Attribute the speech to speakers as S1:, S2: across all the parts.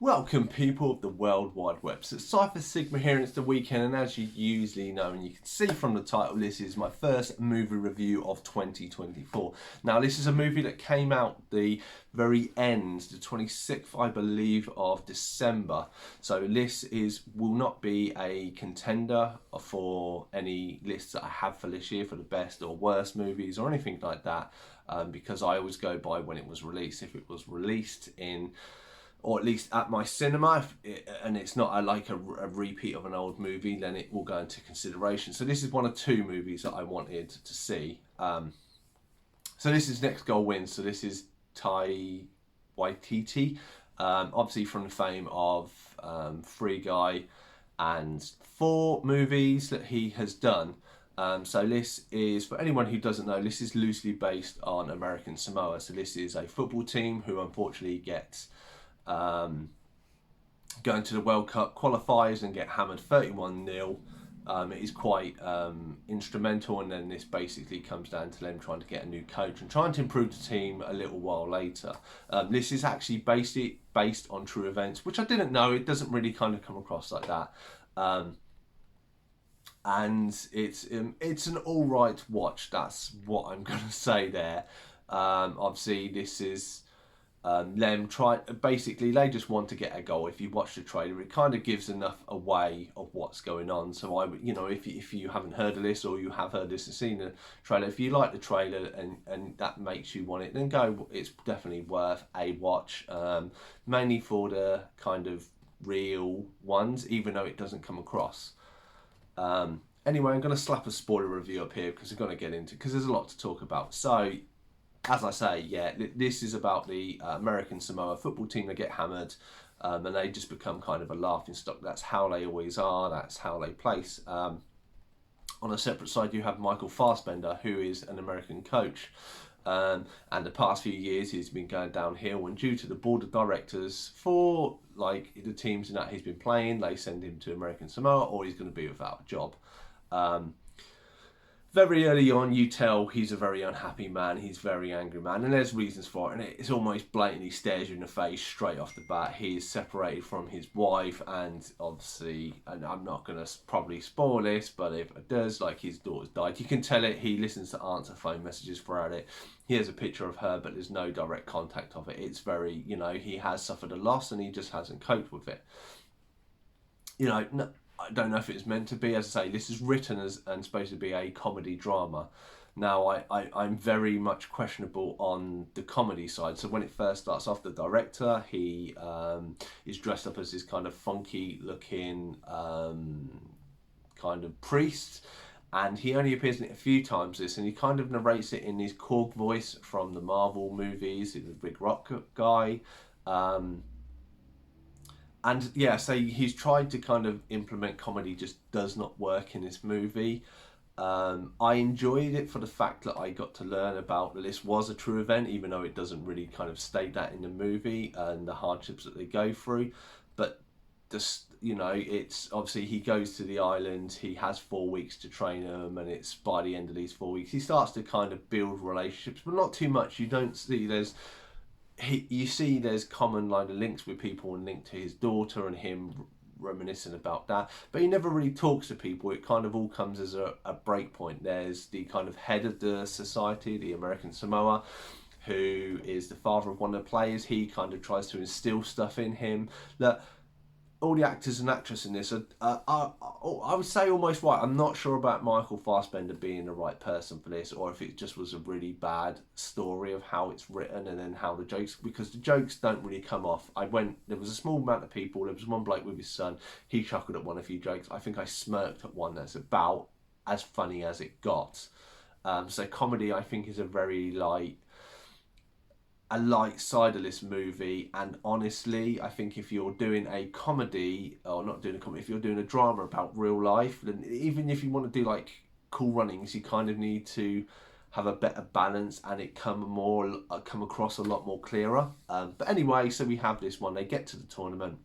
S1: Welcome, people of the World Wide Web. So Cypher Sigma here, and it's the weekend, and as you usually know, and you can see from the title, this is my first movie review of 2024. Now, this is a movie that came out the very end, the 26th, I believe, of December. So this will not be a contender for any lists that I have for this year for the best or worst movies or anything like that, because I always go by when it was released. If it was released in, or at least at my cinema, and it's not a repeat of an old movie, then it will go into consideration. So this is one of two movies that I wanted to see. So this is Next Goal Wins. So this is Tai Waititi, obviously from the fame of Free Guy and 4 movies that he has done. So this is, for anyone who doesn't know, this is loosely based on American Samoa. So this is a football team who unfortunately gets going to the World Cup qualifiers and get hammered 31-0. It is quite instrumental, and then this basically comes down to them trying to get a new coach and trying to improve the team a little while later. This is actually based on true events, which I didn't know. It doesn't really kind of come across like that. And it's an all right watch. That's what I'm going to say there. Obviously, this is basically they just want to get a goal. If you watch the trailer, it kind of gives enough away of what's going on. So I would, if you haven't heard of this, or you have heard this and seen the trailer, if you like the trailer and that makes you want it, then go. It's definitely worth a watch, mainly for the kind of real ones, even though it doesn't come across. Anyway, I'm going to slap a spoiler review up here because we're going to get into, because there's a lot to talk about. So, as I say, yeah, this is about the American Samoa football team that get hammered, and they just become kind of a laughing stock. That's how they always are. That's how they place. On a separate side, you have Michael Fassbender, who is an American coach. And the past few years, he's been going downhill, and due to the board of directors for the teams that he's been playing, they send him to American Samoa, or he's going to be without a job. Very early on, you tell he's a very unhappy man, he's a very angry man, and there's reasons for it, and it's almost blatantly stares you in the face straight off the bat. He is separated from his wife, and obviously, and I'm not going to probably spoil this, but if it does, his daughter's died. You can tell it, he listens to answer phone messages throughout it. He has a picture of her, but there's no direct contact of it. It's very, he has suffered a loss, and he just hasn't coped with it. No, I don't know if it's meant to be. As I say, this is written as and supposed to be a comedy drama. Now, I'm very much questionable on the comedy side. So when it first starts off, the director, he is dressed up as this kind of funky looking kind of priest. And he only appears in it a few times, and he kind of narrates it in his Korg voice from the Marvel movies. He's a big rock guy. And yeah, so he's tried to kind of implement comedy, just does not work in this movie. I enjoyed it for the fact that I got to learn about that this was a true event, even though it doesn't really kind of state that in the movie and the hardships that they go through. But it's obviously he goes to the island, he has 4 weeks to train them, and it's by the end of these 4 weeks, he starts to kind of build relationships, but not too much. You don't see you see there's common links with people and linked to his daughter and him reminiscing about that, but he never really talks to people. It kind of all comes as a break point. There's the kind of head of the society, the American Samoa, who is the father of one of the players. He kind of tries to instill stuff in him that all the actors and actresses in this are I would say almost right. I'm not sure about Michael Fassbender being the right person for this, or if it just was a really bad story of how it's written and then how the jokes, because the jokes don't really come off. There was a small amount of people. There was one bloke with his son. He chuckled at one of a few jokes. I think I smirked at one that's about as funny as it got. So comedy, I think, is a very light side of this movie. And honestly, I think if you're doing a comedy, or not doing a comedy, if you're doing a drama about real life, then even if you want to do Cool Runnings, you kind of need to have a better balance and it come across a lot more clearer. But anyway, so we have this one. They get to the tournament,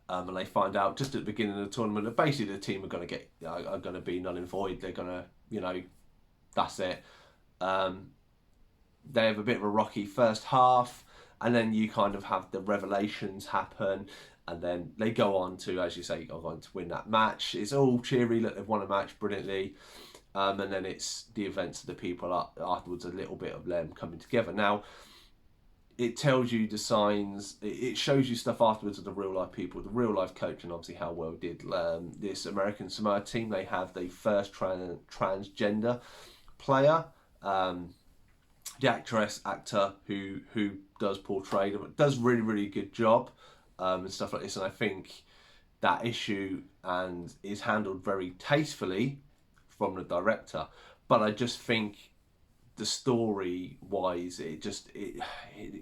S1: and they find out just at the beginning of the tournament that basically the team are going to be null and void. They're going to, that's it. They have a bit of a rocky first half, and then you kind of have the revelations happen, and then they go on to, as you say, go on to win that match. It's all cheery, look, they've won a match brilliantly. And then it's the events of the people afterwards, a little bit of them coming together. Now, it tells you the signs, it shows you stuff afterwards of the real life people, the real life coach, and obviously how well did this American Samoa team. They have the first transgender player, the actor who does portray them, does really good job, and stuff like this. And I think that issue and is handled very tastefully from the director, but I just think the story wise, it as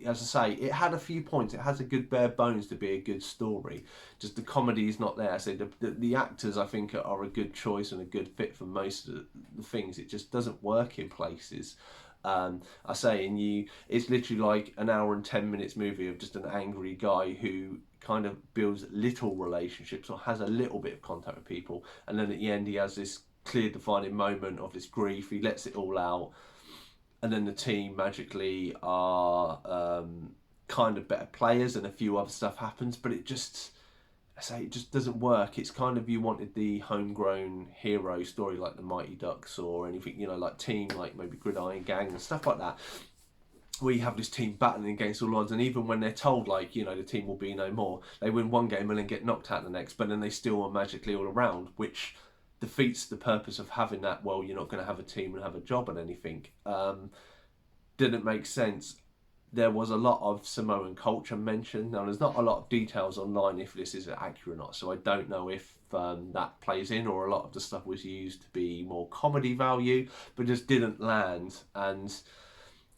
S1: I say, it had a few points. It has a good bare bones to be a good story. Just the comedy is not there. So the actors, I think, are a good choice and a good fit for most of the things. It just doesn't work in places. I say, and it's literally like an hour and 10 minutes movie of just an angry guy who kind of builds little relationships or has a little bit of contact with people, and then at the end he has this clear defining moment of this grief. He lets it all out, and then the team magically are kind of better players, and a few other stuff happens, but it just doesn't work. It's kind of, you wanted the homegrown hero story like the Mighty Ducks or anything, like team, like maybe Gridiron Gang and stuff like that, where you have this team battling against all odds, and even when they're told, like, the team will be no more, they win one game and then get knocked out the next, but then they still are magically all around, which defeats the purpose of having that. Well, you're not going to have a team and have a job and anything. Didn't make sense. There was a lot of Samoan culture mentioned. Now, there's not a lot of details online if this is accurate or not, so I don't know if that plays in, or a lot of the stuff was used to be more comedy value, but just didn't land. And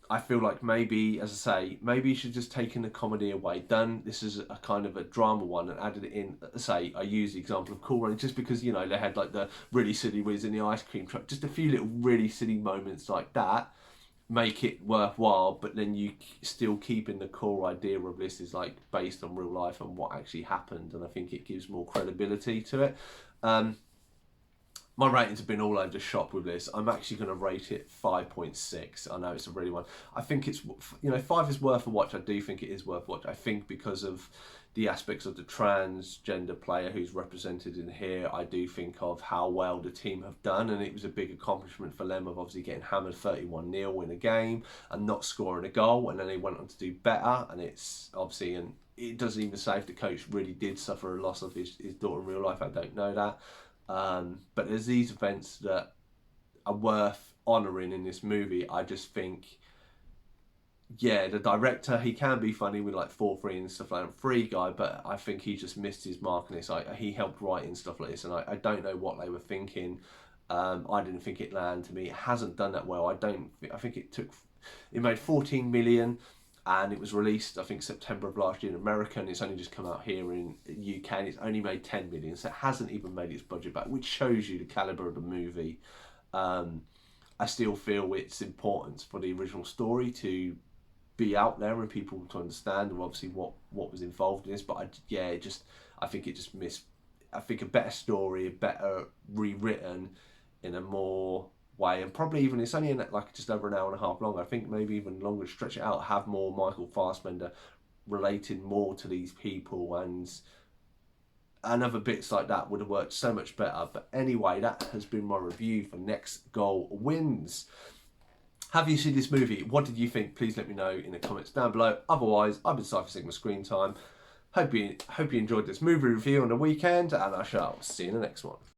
S1: I feel like maybe, as I say, maybe you should just taken the comedy away, done this is a kind of a drama one, and added it in. Say, I use the example of Cool Running just because, they had like the really silly whiz in the ice cream truck, just a few little really silly moments like that make it worthwhile, but then you still keep in the core idea of this is like based on real life and what actually happened, and I think it gives more credibility to it. My ratings have been all over the shop with this. I'm actually going to rate it 5.6. I know it's a really one. I think it's, 5 is worth a watch. I do think it is worth a watch. I think because of the aspects of the transgender player who's represented in here, I do think of how well the team have done, and it was a big accomplishment for them of obviously getting hammered 31-0 in a game and not scoring a goal, and then they went on to do better, and it's obviously, and it doesn't even say if the coach really did suffer a loss of his daughter in real life. I don't know that. But there's these events that are worth honouring in this movie. I just think, the director, he can be funny with like 4-3 and stuff like that, Free Guy, but I think he just missed his mark on this. He helped write in stuff like this, and I don't know what they were thinking. I didn't think it landed to me. It hasn't done that well. I think it made 14 million. And it was released, I think, September of last year in America, and it's only just come out here in UK, and it's only made 10 million, so it hasn't even made its budget back, which shows you the calibre of the movie. I still feel it's important for the original story to be out there and people to understand, and obviously what was involved in this, but I think it just missed, I think a better story, a better rewritten in a more way, and probably even, it's only in like just over an hour and a half long. I think maybe even longer, stretch it out, have more Michael Fassbender relating more to these people, and other bits like that would have worked so much better. But anyway, that has been my review for Next Goal Wins. Have you seen this movie? What did you think? Please let me know in the comments down below. Otherwise, I've been Cypher Sigma Screen Time. Hope you enjoyed this movie review on the weekend, and I shall see you in the next one.